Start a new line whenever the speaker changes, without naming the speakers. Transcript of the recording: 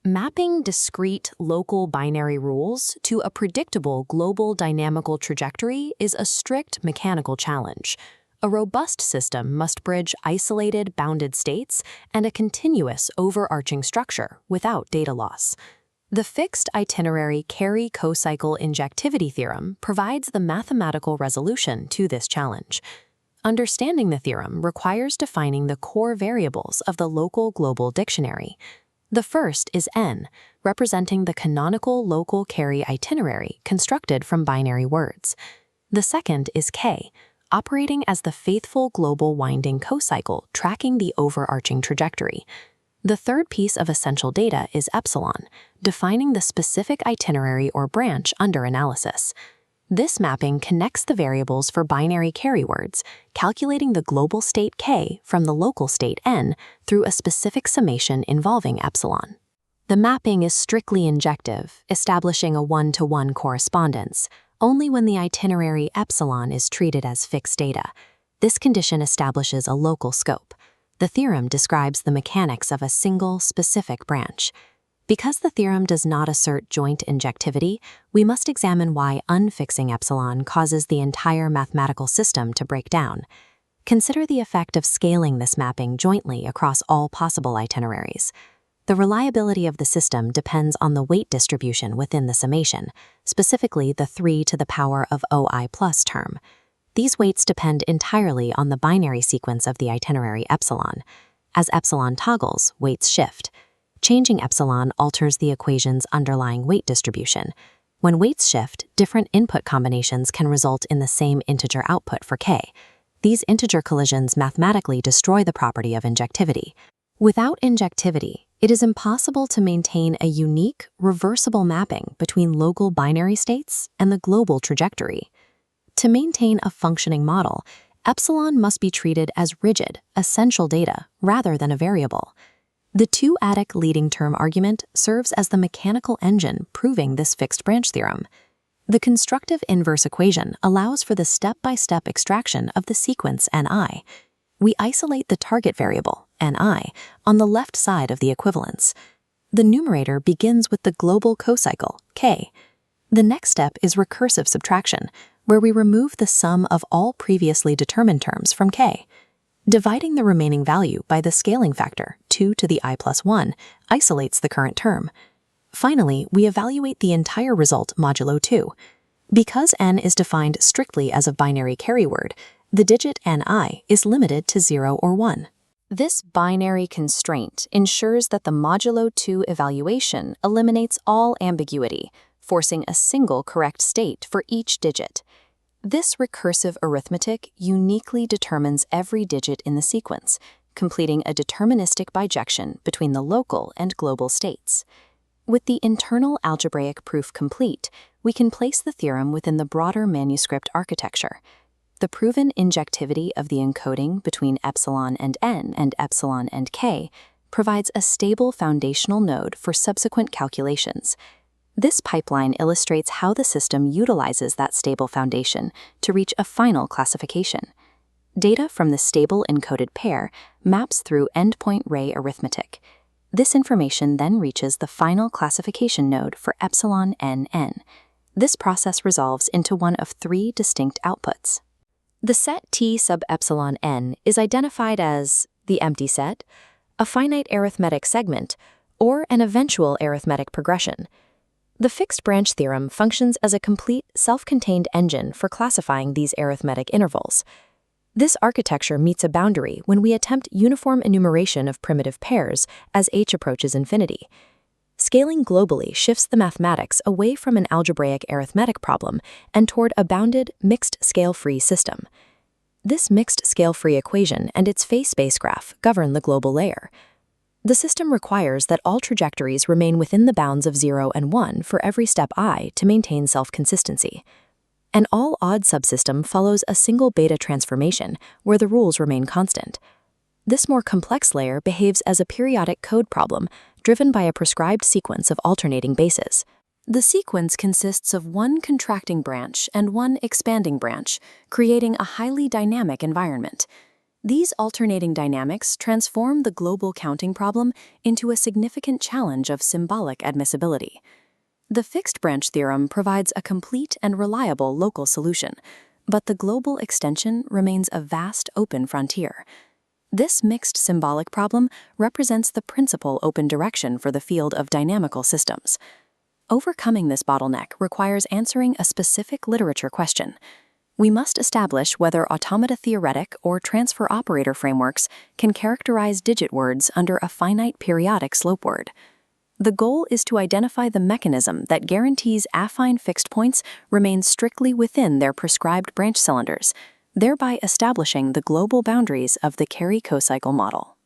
Mapping discrete local binary rules to a predictable global dynamical trajectory is a strict mechanical challenge. A robust system must bridge isolated bounded states and a continuous overarching structure without data loss. The fixed itinerary Cocycle injectivity theorem provides the mathematical resolution to this challenge. Understanding the theorem requires defining the core variables of the local global dictionary. The first is n, representing the canonical local carry itinerary constructed from binary words. The second is k, operating as the faithful global winding cocycle tracking the overarching trajectory. The third piece of essential data is epsilon, defining the specific itinerary or branch under analysis. This mapping connects the variables for binary carry words, calculating the global state k from the local state n through a specific summation involving epsilon. The mapping is strictly injective, establishing a one-to-one correspondence, only when the itinerary epsilon is treated as fixed data. This condition establishes a local scope. The theorem describes the mechanics of a single, specific branch. Because the theorem does not assert joint injectivity, we must examine why unfixing epsilon causes the entire mathematical system to break down. Consider the effect of scaling this mapping jointly across all possible itineraries. The reliability of the system depends on the weight distribution within the summation, specifically the 3 to the power of OI plus term. These weights depend entirely on the binary sequence of the itinerary epsilon. As epsilon toggles, weights shift. Changing epsilon alters the equation's underlying weight distribution. When weights shift, different input combinations can result in the same integer output for k. These integer collisions mathematically destroy the property of injectivity. Without injectivity, it is impossible to maintain a unique, reversible mapping between local binary states and the global trajectory. To maintain a functioning model, epsilon must be treated as rigid, essential data rather than a variable. The two-adic leading term argument serves as the mechanical engine proving this fixed branch theorem. The constructive inverse equation allows for the step-by-step extraction of the sequence ni. We isolate the target variable, ni, on the left side of the equivalence. The numerator begins with the global cocycle, k. The next step is recursive subtraction, where we remove the sum of all previously determined terms from k. Dividing the remaining value by the scaling factor, 2 to the I plus 1, isolates the current term. Finally, we evaluate the entire result modulo 2. Because n is defined strictly as a binary carry word, the digit ni is limited to 0 or 1. This binary constraint ensures that the modulo 2 evaluation eliminates all ambiguity, forcing a single correct state for each digit. This recursive arithmetic uniquely determines every digit in the sequence, completing a deterministic bijection between the local and global states. With the internal algebraic proof complete, we can place the theorem within the broader manuscript architecture. The proven injectivity of the encoding between epsilon and n and epsilon and k provides a stable foundational node for subsequent calculations. This pipeline illustrates how the system utilizes that stable foundation to reach a final classification. Data from the stable encoded pair maps through endpoint ray arithmetic. This information then reaches the final classification node for epsilon nn. This process resolves into one of 3 distinct outputs. The set T sub epsilon n is identified as the empty set, a finite arithmetic segment, or an eventual arithmetic progression. The fixed branch theorem functions as a complete, self-contained engine for classifying these arithmetic intervals. This architecture meets a boundary when we attempt uniform enumeration of primitive pairs as h approaches infinity. Scaling globally shifts the mathematics away from an algebraic arithmetic problem and toward a bounded, mixed scale-free system. This mixed scale-free equation and its phase space graph govern the global layer. The system requires that all trajectories remain within the bounds of 0 and 1 for every step I to maintain self-consistency. An all-odd subsystem follows a single beta transformation where the rules remain constant. This more complex layer behaves as a periodic code problem driven by a prescribed sequence of alternating bases. The sequence consists of one contracting branch and one expanding branch, creating a highly dynamic environment. These alternating dynamics transform the global counting problem into a significant challenge of symbolic admissibility. The fixed branch theorem provides a complete and reliable local solution, but the global extension remains a vast open frontier. This mixed symbolic problem represents the principal open direction for the field of dynamical systems. Overcoming this bottleneck requires answering a specific literature question. We must establish whether automata theoretic or transfer operator frameworks can characterize digit words under a finite periodic slope word. The goal is to identify the mechanism that guarantees affine fixed points remain strictly within their prescribed branch cylinders, thereby establishing the global boundaries of the Cocycle model.